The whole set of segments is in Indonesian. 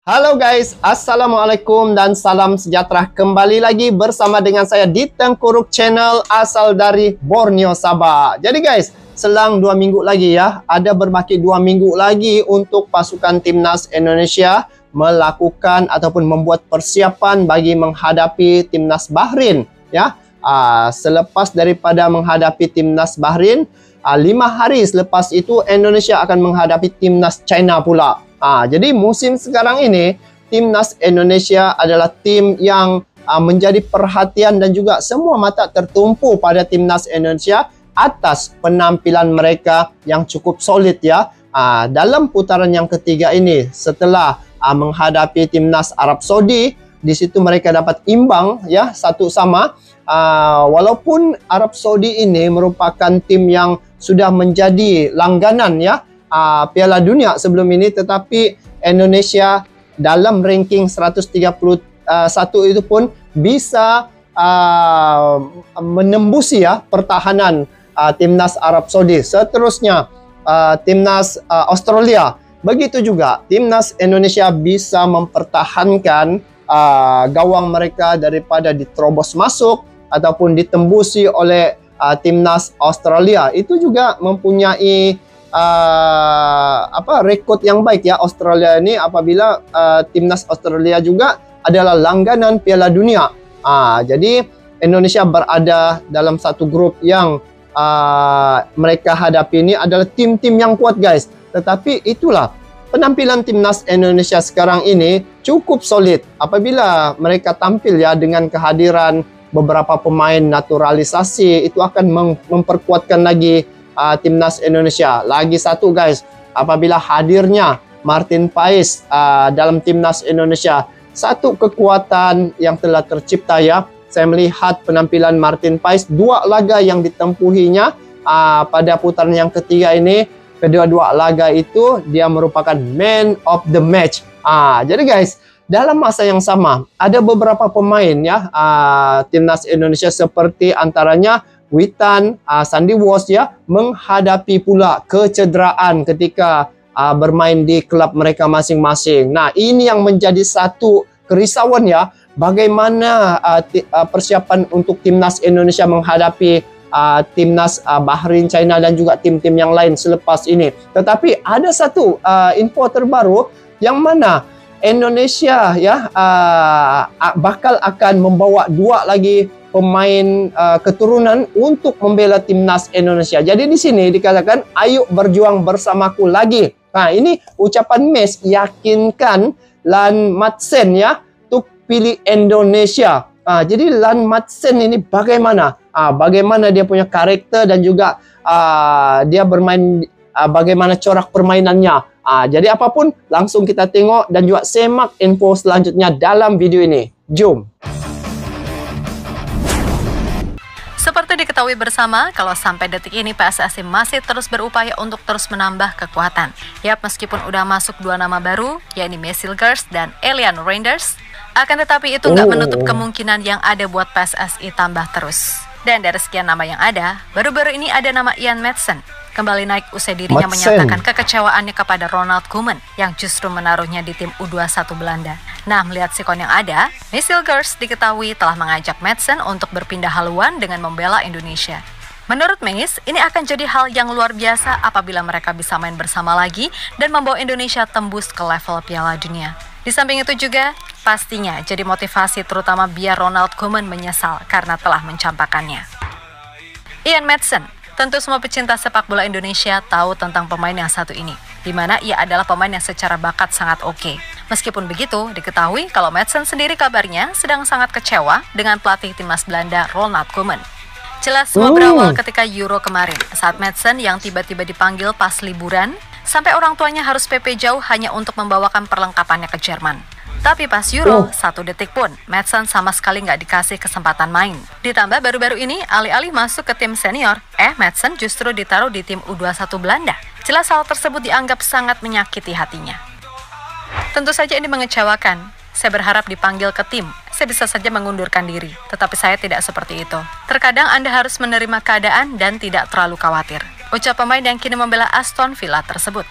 Halo guys, Assalamualaikum dan salam sejahtera. Kembali lagi bersama dengan saya di Tengkuruk Channel asal dari Borneo, Sabah. Jadi guys, selang 2 minggu lagi ya, ada berbaki 2 minggu lagi untuk pasukan timnas Indonesia melakukan ataupun membuat persiapan bagi menghadapi timnas Bahrain ya. Selepas daripada menghadapi timnas Bahrain, 5 hari selepas itu Indonesia akan menghadapi timnas China pula. Jadi musim sekarang ini timnas Indonesia adalah tim yang menjadi perhatian dan juga semua mata tertumpu pada timnas Indonesia atas penampilan mereka yang cukup solid ya. Dalam putaran yang ketiga ini setelah menghadapi timnas Arab Saudi, di situ mereka dapat imbang ya 1-1. Walaupun Arab Saudi ini merupakan tim yang sudah menjadi langganan ya Piala Dunia sebelum ini, tetapi Indonesia dalam ranking 131 itu pun bisa menembusi ya pertahanan timnas Arab Saudi. Seterusnya timnas Australia, begitu juga timnas Indonesia bisa mempertahankan gawang mereka daripada diterobos masuk ataupun ditembusi oleh timnas Australia. Itu juga mempunyai rekod yang baik ya Australia ini, apabila timnas Australia juga adalah langganan Piala Dunia. Jadi Indonesia berada dalam satu grup yang mereka hadapi ini adalah tim-tim yang kuat guys. Tetapi itulah penampilan timnas Indonesia sekarang ini cukup solid apabila mereka tampil ya dengan kehadiran beberapa pemain naturalisasi. Itu akan memperkuatkan lagi timnas Indonesia. Lagi satu guys, apabila hadirnya Martin Paes dalam timnas Indonesia, satu kekuatan yang telah tercipta ya. Saya melihat penampilan Martin Paes, 2 laga yang ditempuhinya pada putaran yang ketiga ini, kedua-dua laga itu dia merupakan man of the match. Jadi guys, dalam masa yang sama ada beberapa pemain ya timnas Indonesia seperti antaranya Witan, Sandy Walsh ya, menghadapi pula kecederaan ketika bermain di klub mereka masing-masing. Nah, ini yang menjadi satu kerisauan ya, bagaimana persiapan untuk timnas Indonesia menghadapi timnas Bahrain, China dan juga tim-tim yang lain selepas ini. Tetapi ada satu info terbaru yang mana Indonesia ya bakal akan membawa 2 lagi pemain keturunan untuk membela timnas Indonesia. Jadi di sini dikatakan, ayo berjuang bersamaku lagi. Nah, ini ucapan Mes yakinkan Lan Madsen ya untuk pilih Indonesia. Jadi Lan Madsen ini bagaimana? Bagaimana dia punya karakter dan juga dia bermain, bagaimana corak permainannya. Jadi apapun langsung kita tengok dan juga semak info selanjutnya dalam video ini. Jom. Seperti diketahui bersama, kalau sampai detik ini PSSI masih terus berupaya untuk terus menambah kekuatan. Yap, meskipun udah masuk 2 nama baru, yakni Messil Girls dan Elian Reinders, akan tetapi itu nggak menutup kemungkinan yang ada buat PSSI tambah terus. Dan dari sekian nama yang ada, baru-baru ini ada nama Ian Maatsen kembali naik usai dirinya menyatakan kekecewaannya kepada Ronald Koeman yang justru menaruhnya di tim U21 Belanda. Nah, melihat sikon yang ada, Messil Girls diketahui telah mengajak Maatsen untuk berpindah haluan dengan membela Indonesia. Menurut Meis, ini akan jadi hal yang luar biasa apabila mereka bisa main bersama lagi dan membawa Indonesia tembus ke level Piala Dunia. Di samping itu juga, pastinya jadi motivasi terutama biar Ronald Koeman menyesal karena telah mencampakkannya. Ian Maatsen, tentu semua pecinta sepak bola Indonesia tahu tentang pemain yang satu ini, di mana ia adalah pemain yang secara bakat sangat oke. Meskipun begitu, diketahui kalau Maatsen sendiri kabarnya sedang sangat kecewa dengan pelatih timnas Belanda Ronald Koeman. Jelas semua berawal ketika Euro kemarin, saat Maatsen yang tiba-tiba dipanggil pas liburan, sampai orang tuanya harus PP jauh hanya untuk membawakan perlengkapannya ke Jerman. Tapi pas Euro, 1 detik pun, Maatsen sama sekali nggak dikasih kesempatan main. Ditambah baru-baru ini, alih-alih masuk ke tim senior, Maatsen justru ditaruh di tim U21 Belanda. Jelas hal tersebut dianggap sangat menyakiti hatinya. Tentu saja ini mengecewakan. Saya berharap dipanggil ke tim. Saya bisa saja mengundurkan diri, tetapi saya tidak seperti itu. Terkadang Anda harus menerima keadaan dan tidak terlalu khawatir, ucap pemain yang kini membela Aston Villa tersebut.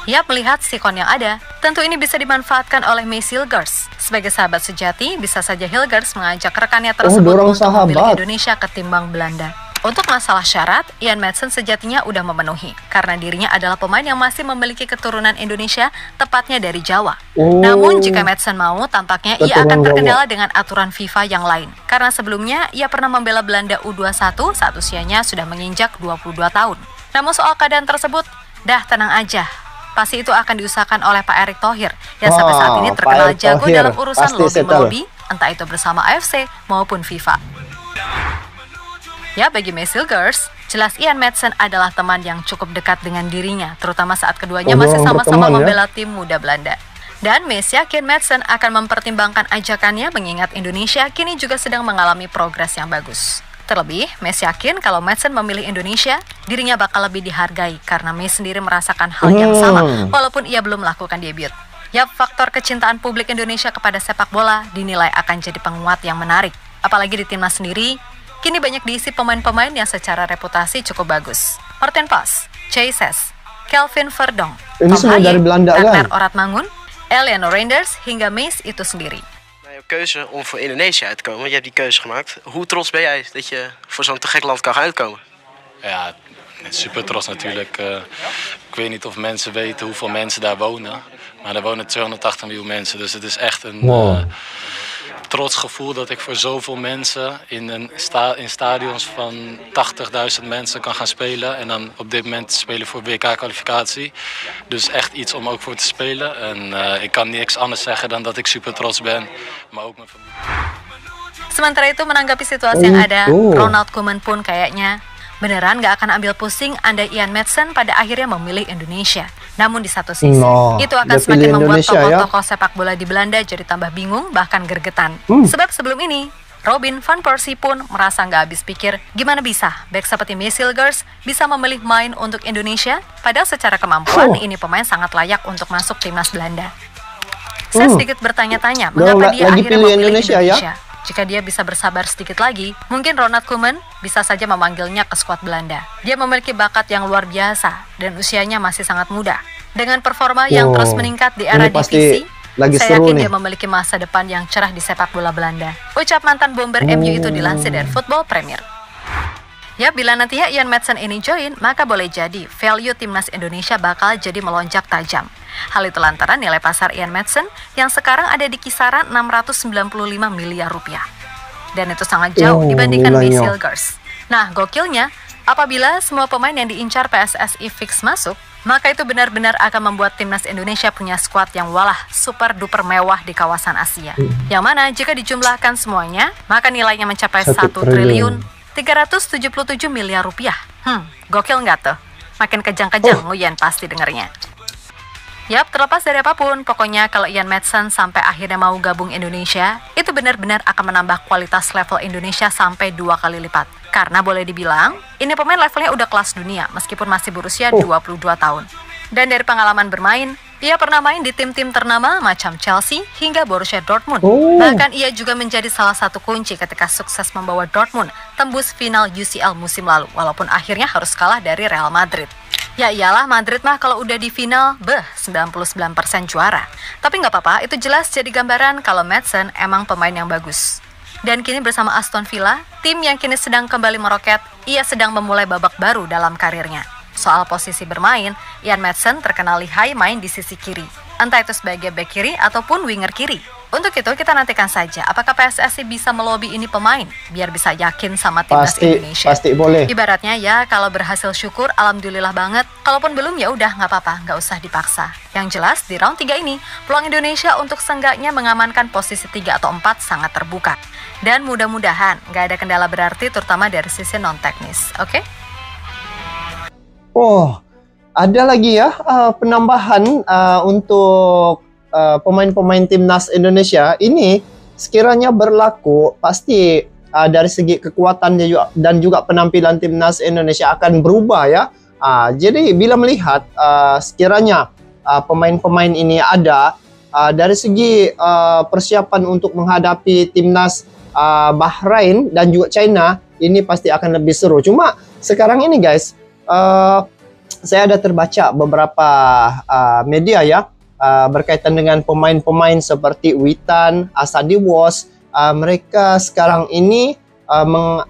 Yap, melihat sikon yang ada, Tentu ini bisa dimanfaatkan oleh Miss Hilgers. Sebagai sahabat sejati, bisa saja Hilgers mengajak rekannya tersebut untuk memilih Indonesia ketimbang Belanda. Untuk masalah syarat, Ian Maatsen sejatinya udah memenuhi, karena dirinya adalah pemain yang masih memiliki keturunan Indonesia, tepatnya dari Jawa. Namun jika Maatsen mau, tampaknya ia akan terkendala dengan aturan FIFA yang lain. Karena sebelumnya, ia pernah membela Belanda U21 saat usianya sudah menginjak 22 tahun. Namun soal keadaan tersebut, dah tenang aja. Pasti itu akan diusahakan oleh Pak Erick Thohir yang sampai saat ini terkenal jago dalam urusan lobby-lobby, entah itu bersama AFC maupun FIFA. Ya, bagi Miss Hilgers, jelas Ian Maatsen adalah teman yang cukup dekat dengan dirinya, terutama saat keduanya masih sama-sama membela tim muda Belanda. Dan Miss yakin Maatsen akan mempertimbangkan ajakannya mengingat Indonesia kini juga sedang mengalami progres yang bagus. Terlebih, Miss yakin kalau Maatsen memilih Indonesia, dirinya bakal lebih dihargai karena Miss sendiri merasakan hal yang sama walaupun ia belum melakukan debut. Yap, faktor kecintaan publik Indonesia kepada sepak bola dinilai akan jadi penguat yang menarik. Apalagi di timnas sendiri, kini banyak diisi pemain-pemain yang secara reputasi cukup bagus. Martin Pas, Chaises, Kelvin Verdonk, Tom Haye, Werner Oratmangun, Elian Reinders hingga Miss itu sendiri. Keuze om voor Indonesië uit te komen. Je hebt die keuze gemaakt. Hoe trots ben jij dat je voor zo'n te gek land kan gaan uitkomen? Ja, super trots natuurlijk. Ik weet niet of mensen weten hoeveel mensen daar wonen. Maar er wonen 280 miljoen mensen. Dus het is echt een trots gevoel dat ik voor zoveel mensen in stadions van 80.000 mensen kan gaan spelen. En dan op dit moment spelen voor WK-kwalificatie. Dus echt iets om ook voor te spelen. En ik kan niks anders zeggen dan dat ik super trots ben. Maar ook mijn familie. Sementara itu menanggapi situasi yang ada, Ronald Koeman pun kayaknya beneran gak akan ambil pusing andai Ian Maatsen pada akhirnya memilih Indonesia. Namun di satu sisi, itu akan semakin membuat tokoh-tokoh sepak bola di Belanda jadi tambah bingung, bahkan gergetan. Sebab sebelum ini, Robin van Persie pun merasa gak habis pikir, gimana bisa bek seperti Miss Hilgers bisa memilih main untuk Indonesia, padahal secara kemampuan ini pemain sangat layak untuk masuk timnas Belanda. Saya sedikit bertanya-tanya, mengapa dia akhirnya memilih Indonesia? Jika dia bisa bersabar sedikit lagi, mungkin Ronald Koeman bisa saja memanggilnya ke skuad Belanda. Dia memiliki bakat yang luar biasa dan usianya masih sangat muda. Dengan performa yang terus meningkat di era divisi, saya yakin dia memiliki masa depan yang cerah di sepak bola Belanda. Ucap mantan bomber MU itu dilansir dari Football Premier. Ya, bila nantinya Ian Maatsen ini join, maka boleh jadi value timnas Indonesia bakal jadi melonjak tajam. Hal itu lantaran nilai pasar Ian Maatsen yang sekarang ada di kisaran 695 miliar rupiah. Dan itu sangat jauh dibandingkan Miss Hilgers. Nah, gokilnya, apabila semua pemain yang diincar PSSI fix masuk, maka itu benar-benar akan membuat timnas Indonesia punya skuad yang walah super duper mewah di kawasan Asia. Yang mana jika dijumlahkan semuanya, maka nilainya mencapai 1 triliun 377 miliar rupiah. Gokil nggak tuh? Makin kejang-kejang Nguyen pasti dengernya. Yap, terlepas dari apapun, pokoknya kalau Ian Maatsen sampai akhirnya mau gabung Indonesia, itu benar-benar akan menambah kualitas level Indonesia sampai 2 kali lipat. Karena boleh dibilang, ini pemain levelnya udah kelas dunia, meskipun masih berusia 22 tahun. Dan dari pengalaman bermain, ia pernah main di tim-tim ternama macam Chelsea hingga Borussia Dortmund. Bahkan ia juga menjadi salah satu kunci ketika sukses membawa Dortmund tembus final UCL musim lalu, walaupun akhirnya harus kalah dari Real Madrid. Ya iyalah, Madrid mah kalau udah di final, 99% juara. Tapi nggak apa-apa, itu jelas jadi gambaran kalau Maatsen emang pemain yang bagus. Dan kini bersama Aston Villa, tim yang kini sedang kembali meroket, ia sedang memulai babak baru dalam karirnya. Soal posisi bermain, Ian Maatsen terkenal lihai main di sisi kiri, entah itu sebagai bek kiri ataupun winger kiri. Untuk itu kita nantikan saja apakah PSSI bisa melobi ini pemain biar bisa yakin sama timnas Indonesia. Pasti boleh. Ibaratnya ya kalau berhasil syukur alhamdulillah banget. Kalaupun belum ya udah nggak apa-apa, nggak usah dipaksa. Yang jelas di round 3 ini peluang Indonesia untuk seenggaknya mengamankan posisi 3 atau 4 sangat terbuka. Dan mudah-mudahan nggak ada kendala berarti terutama dari sisi non teknis. Oke? Oh, ada lagi ya penambahan untuk pemain-pemain timnas Indonesia ini sekiranya berlaku pasti dari segi kekuatannya juga, dan juga penampilan timnas Indonesia akan berubah ya. Jadi bila melihat sekiranya pemain-pemain ini ada dari segi persiapan untuk menghadapi timnas Bahrain dan juga China, ini pasti akan lebih seru. Cuma sekarang ini guys, saya ada terbaca beberapa media ya. berkaitan dengan pemain-pemain seperti Witan, Asadi Wos, mereka sekarang ini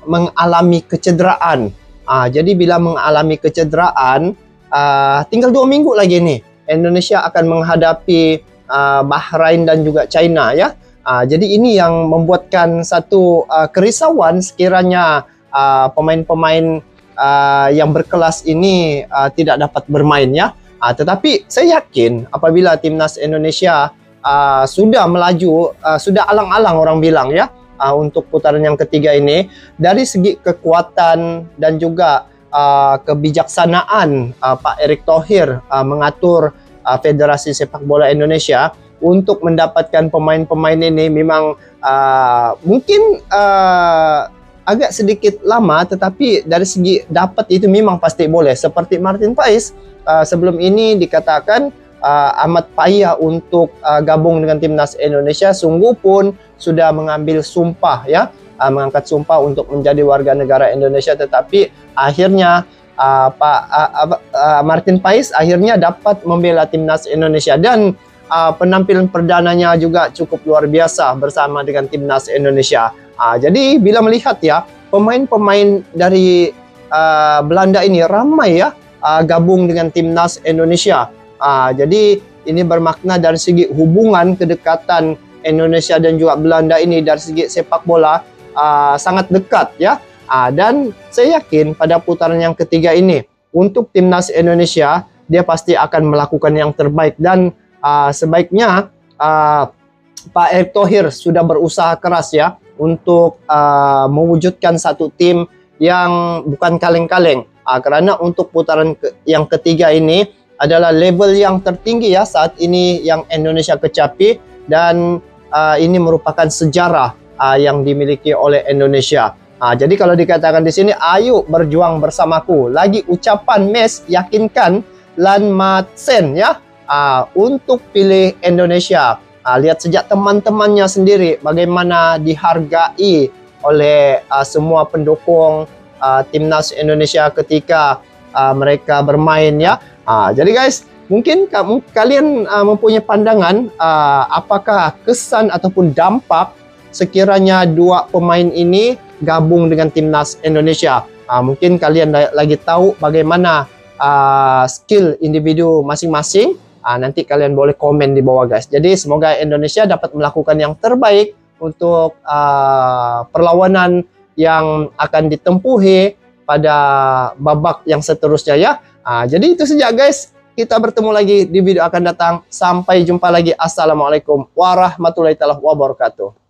mengalami kecederaan. Jadi bila mengalami kecederaan, tinggal 2 minggu lagi nih Indonesia akan menghadapi Bahrain dan juga China ya. Jadi ini yang membuatkan satu kerisauan sekiranya pemain-pemain yang berkelas ini tidak dapat bermain ya. Tetapi saya yakin apabila timnas Indonesia sudah melaju, sudah alang-alang orang bilang ya, untuk putaran yang ketiga ini, dari segi kekuatan dan juga kebijaksanaan Pak Erick Thohir mengatur Federasi Sepak Bola Indonesia untuk mendapatkan pemain-pemain ini memang mungkin agak sedikit lama, tetapi dari segi dapat itu memang pasti boleh. Seperti Martin Paes sebelum ini dikatakan amat payah untuk gabung dengan timnas Indonesia, sungguh pun sudah mengambil sumpah ya, mengangkat sumpah untuk menjadi warga negara Indonesia, tetapi akhirnya Martin Paes akhirnya dapat membela timnas Indonesia dan penampilan perdananya juga cukup luar biasa bersama dengan timnas Indonesia. Jadi bila melihat ya, pemain-pemain dari Belanda ini ramai ya gabung dengan timnas Indonesia. Jadi ini bermakna dari segi hubungan kedekatan Indonesia dan juga Belanda ini dari segi sepak bola sangat dekat ya. Dan saya yakin pada putaran yang ketiga ini untuk timnas Indonesia dia pasti akan melakukan yang terbaik, dan sebaiknya Pak Erick Thohir sudah berusaha keras ya untuk mewujudkan satu tim yang bukan kaleng-kaleng, karena untuk putaran yang ketiga ini adalah level yang tertinggi ya saat ini yang Indonesia kecapi, dan ini merupakan sejarah yang dimiliki oleh Indonesia. Jadi kalau dikatakan di sini, ayo berjuang bersamaku, lagi ucapan Mes yakinkan Lan Matsen ya, untuk pilih Indonesia. Lihat sejak teman-temannya sendiri bagaimana dihargai oleh semua pendukung timnas Indonesia ketika mereka bermain ya. Jadi guys, mungkin kalian mempunyai pandangan apakah kesan ataupun dampak sekiranya dua pemain ini gabung dengan timnas Indonesia. Mungkin kalian lagi tahu bagaimana skill individu masing-masing. Nanti kalian boleh komen di bawah guys. Jadi semoga Indonesia dapat melakukan yang terbaik untuk perlawanan yang akan ditempuhi pada babak yang seterusnya ya. Jadi itu saja guys. Kita bertemu lagi di video akan datang. Sampai jumpa lagi. Assalamualaikum warahmatullahi wabarakatuh.